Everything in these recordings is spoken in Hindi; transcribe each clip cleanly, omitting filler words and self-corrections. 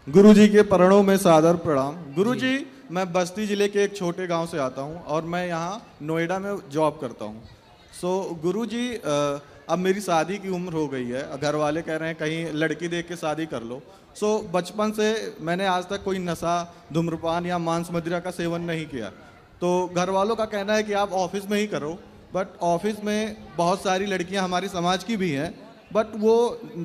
गुरुजी के चरणों में सादर प्रणाम। गुरुजी, मैं बस्ती ज़िले के एक छोटे गांव से आता हूं और मैं यहां नोएडा में जॉब करता हूं। गुरुजी, अब मेरी शादी की उम्र हो गई है। घर वाले कह रहे हैं कहीं लड़की देख के शादी कर लो। बचपन से मैंने आज तक कोई नशा, धूम्रपान या मांस मदिरा का सेवन नहीं किया। तो घर वालों का कहना है कि आप ऑफिस में ही करो, बट ऑफिस में बहुत सारी लड़कियां हमारी समाज की भी हैं, बट वो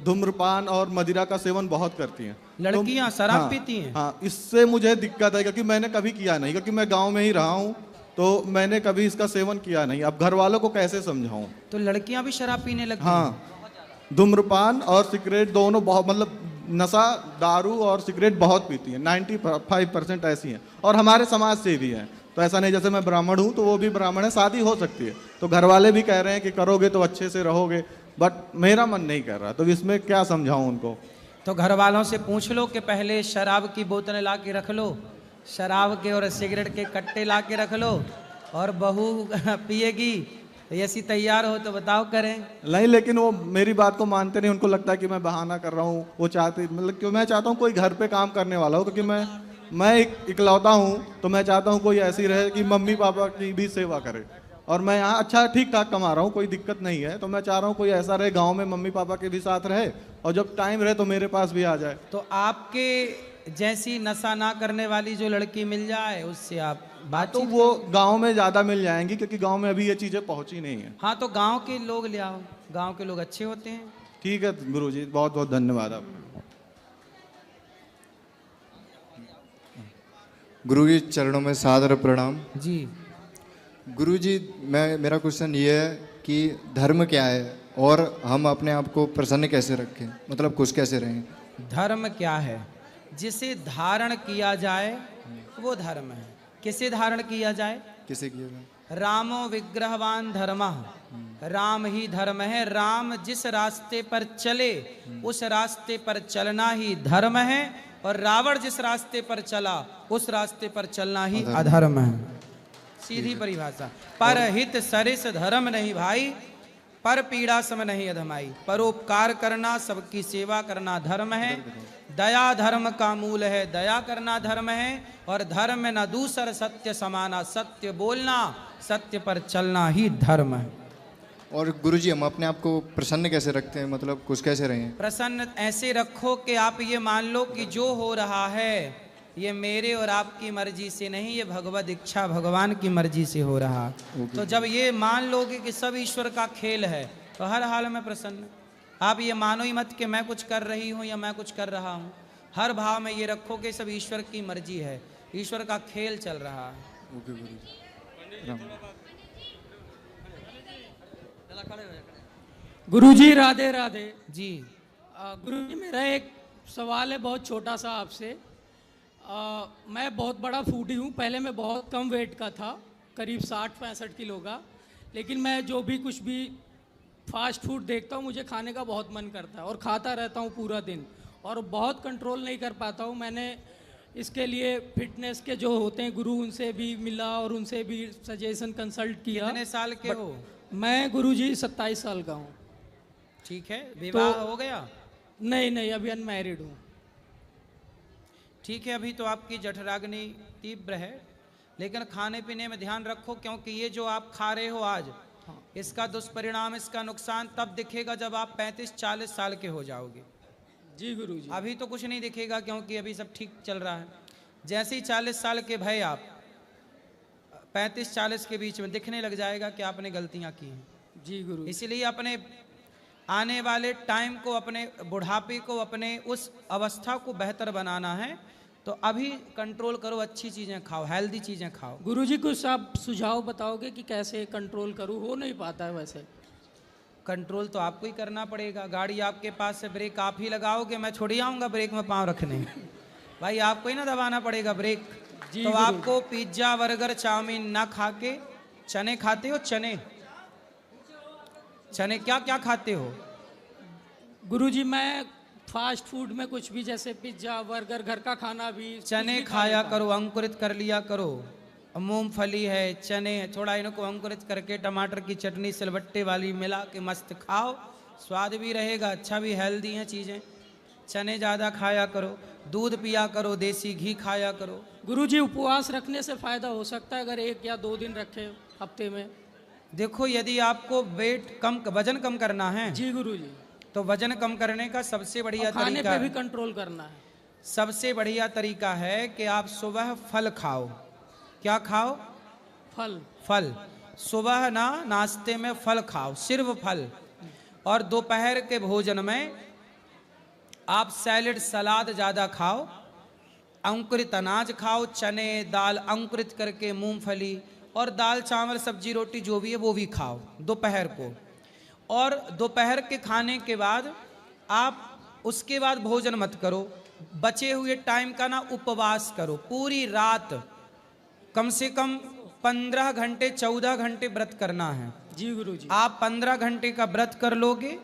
धूम्रपान और मदिरा का सेवन बहुत करती हैं। लड़कियां शराब हाँ, पीती हैं। हाँ, इससे मुझे दिक्कत है क्योंकि मैंने कभी किया नहीं, क्योंकि मैं गांव में ही रहा हूँ, तो मैंने कभी इसका सेवन किया नहीं। अब घर वालों को कैसे समझाऊं? तो लड़कियां भी शराब पीने लगती हैं। हाँ, धूम्रपान और सिगरेट दोनों बहुत, मतलब नशा, दारू और सिगरेट बहुत पीती हैं। 95% ऐसी हैं और हमारे समाज से भी हैं। तो ऐसा नहीं जैसे मैं ब्राह्मण हूँ तो वो भी ब्राह्मण है, शादी हो सकती है। तो घर वाले भी कह रहे हैं कि करोगे तो अच्छे से रहोगे, बट मेरा मन नहीं कर रहा। तो इसमें क्या समझाऊं उनको? तो घर वालों से पूछ लो कि पहले शराब की बोतल ला के रख लो, शराब के और सिगरेट के कट्टे ला के रख लो, और बहू पिएगी ऐसी तैयार हो तो बताओ करें। नहीं, लेकिन वो मेरी बात को मानते नहीं। उनको लगता है कि मैं बहाना कर रहा हूँ। वो चाहते, मतलब क्यों, मैं चाहता हूँ कोई घर पे काम करने वाला हो, क्योंकि मैं इकलौता हूँ। तो मैं चाहता हूँ कोई ऐसी रहे कि मम्मी पापा की भी सेवा करे। और मैं यहाँ अच्छा ठीक ठाक कमा रहा हूँ, कोई दिक्कत नहीं है। तो मैं चाह रहा हूँ कोई ऐसा रहे गांव में, मम्मी पापा के भी साथ रहे, और जब टाइम रहे तो मेरे पास भी आ जाए। तो आपके जैसी नशा ना करने वाली जो लड़की मिल जाए उससे आप तो बातचीत वो गांव में ज़्यादा मिल जाएंगी, क्योंकि गांव में अभी ये चीज़ें पहुंची नहीं है। हाँ, तो गांव के लोग ले आओ, गांव के लोग अच्छे होते हैं। ठीक है गुरुजी, बहुत बहुत धन्यवाद आप। गुरु के चरणों में सादर प्रणाम। जी। गुरुजी, मेरा क्वेश्चन ये है कि धर्म क्या है और हम अपने आप को प्रसन्न कैसे रखें, मतलब खुश कैसे रहें? धर्म क्या है? जिसे धारण किया जाए वो धर्म है। किसे धारण किया जाए? किसे किया जाए? रामो विग्रहवान धर्मः, राम ही धर्म है। राम जिस रास्ते पर चले उस रास्ते पर चलना ही धर्म है, और रावण जिस रास्ते पर चला उस रास्ते पर चलना ही अधर्म है। सीधी परिभाषा। पर हित सरिस धर्म नहीं भाई, पर पीड़ा सम नहीं अधमाई। परोपकार करना, सबकी सेवा करना धर्म है। दया धर्म का मूल है, दया करना धर्म है। और धर्म न दूसर सत्य समाना, सत्य बोलना, सत्य पर चलना ही धर्म है। और गुरुजी, हम अपने आप को प्रसन्न कैसे रखते हैं, मतलब खुश कैसे रहें? प्रसन्न ऐसे रखो कि आप ये मान लो कि जो हो रहा है ये मेरे और आपकी मर्जी से नहीं, ये भगवत इच्छा, भगवान की मर्जी से हो रहा। तो जब ये मान लोगे कि सब ईश्वर का खेल है तो हर हाल में प्रसन्न। आप ये मानो ही मत कि मैं कुछ कर रही हूँ या मैं कुछ कर रहा हूँ। हर भाव में ये रखो कि सब ईश्वर की मर्जी है, ईश्वर का खेल चल रहा है। ओके गुरुजी। गुरुजी राधे राधे जी। गुरुजी, मेरा एक सवाल है बहुत छोटा सा आपसे। मैं बहुत बड़ा फूडी हूँ। पहले मैं बहुत कम वेट का था, करीब 60-65 किलो का। लेकिन मैं जो भी कुछ भी फास्ट फूड देखता हूँ मुझे खाने का बहुत मन करता है और खाता रहता हूँ पूरा दिन, और बहुत कंट्रोल नहीं कर पाता हूँ। मैंने इसके लिए फिटनेस के जो होते हैं गुरु, उनसे भी मिला और उनसे भी सजेशन कंसल्ट किया। कितने साल के हो? मैं गुरुजी 27 साल का हूँ। ठीक है, विवाह हो गया? नहीं, अभी अनमैरिड हूँ। ठीक है, अभी तो आपकी जठराग्नि तीव्र है, लेकिन खाने पीने में ध्यान रखो, क्योंकि ये जो आप खा रहे हो आज, इसका दुष्परिणाम, इसका नुकसान तब दिखेगा जब आप 35-40 साल के हो जाओगे। जी गुरुजी। अभी तो कुछ नहीं दिखेगा क्योंकि अभी सब ठीक चल रहा है। जैसे ही 40 साल के भय आप 35-40 के बीच में दिखने लग जाएगा कि आपने गलतियां की हैं। जी गुरु। इसलिए अपने आने वाले टाइम को, अपने बुढ़ापे को, अपने उस अवस्था को बेहतर बनाना है, तो अभी कंट्रोल करो, अच्छी चीज़ें खाओ, हेल्दी चीज़ें खाओ। गुरुजी, कुछ आप सुझाव बताओगे कि कैसे कंट्रोल करूं? हो नहीं पाता है वैसे। कंट्रोल तो आपको ही करना पड़ेगा। गाड़ी आपके पास से, ब्रेक आप ही लगाओगे, मैं छोड़ आऊँगा ब्रेक में पाँव रखने? भाई आपको ही ना दबाना पड़ेगा ब्रेक। तो आपको पिज्ज़ा, बर्गर, चाउमीन ना खा के चने खाते हो? चने क्या क्या खाते हो? गुरुजी, मैं फास्ट फूड में कुछ भी, जैसे पिज्ज़ा, बर्गर, घर का खाना भी, चने खाया करो, अंकुरित कर लिया करो। मूंगफली है, चने है, थोड़ा इनको अंकुरित करके टमाटर की चटनी सिलबट्टे वाली मिला के मस्त खाओ, स्वाद भी रहेगा, अच्छा भी, हेल्दी हैं चीज़ें। चने ज़्यादा खाया करो, दूध पिया करो, देसी घी खाया करो। गुरुजी उपवास रखने से फायदा हो सकता है अगर 1 या 2 दिन रखे हफ्ते में? देखो, यदि आपको वजन कम करना है जी गुरुजी। तो वजन कम करने का सबसे बढ़िया और खाने तरीका पे भी कंट्रोल करना है। सबसे बढ़िया तरीका है कि आप सुबह फल खाओ। क्या खाओ? फल। फल। सुबह ना नाश्ते में फल खाओ, सिर्फ फल। और दोपहर के भोजन में आप सैलेड सलाद ज़्यादा खाओ, अंकुरित अनाज खाओ, चने दाल अंकुरित करके, मूंगफली और दाल चावल सब्जी रोटी जो भी है वो भी खाओ दोपहर को। और दोपहर के खाने के बाद आप उसके बाद भोजन मत करो, बचे हुए टाइम का ना उपवास करो। पूरी रात कम से कम 15 घंटे 14 घंटे व्रत करना है। जी गुरुजी। आप 15 घंटे का व्रत कर लोगे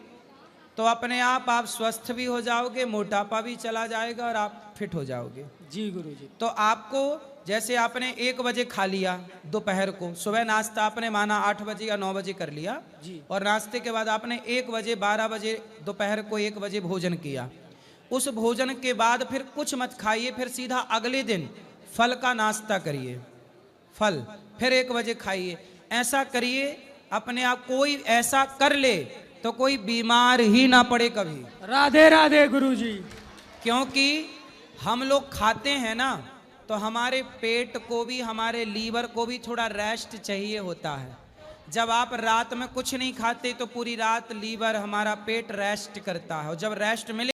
तो अपने आप स्वस्थ भी हो जाओगे, मोटापा भी चला जाएगा और आप फिट हो जाओगे। जी गुरुजी। तो आपको जैसे आपने 1 बजे खा लिया दोपहर को, सुबह नाश्ता आपने माना 8 बजे या 9 बजे कर लिया जी। और नाश्ते के बाद आपने 1 बजे 12 बजे दोपहर को 1 बजे भोजन किया। उस भोजन के बाद फिर कुछ मत खाइए, फिर सीधा अगले दिन फल का नाश्ता करिए, फल फिर 1 बजे खाइए। ऐसा करिए, अपने आप कोई ऐसा कर ले तो कोई बीमार ही ना पड़े कभी। राधे राधे गुरुजी। क्योंकि हम लोग खाते हैं ना तो हमारे पेट को भी, हमारे लीवर को भी थोड़ा रेस्ट चाहिए होता है। जब आप रात में कुछ नहीं खाते तो पूरी रात लीवर, हमारा पेट रेस्ट करता है, और जब रेस्ट मिले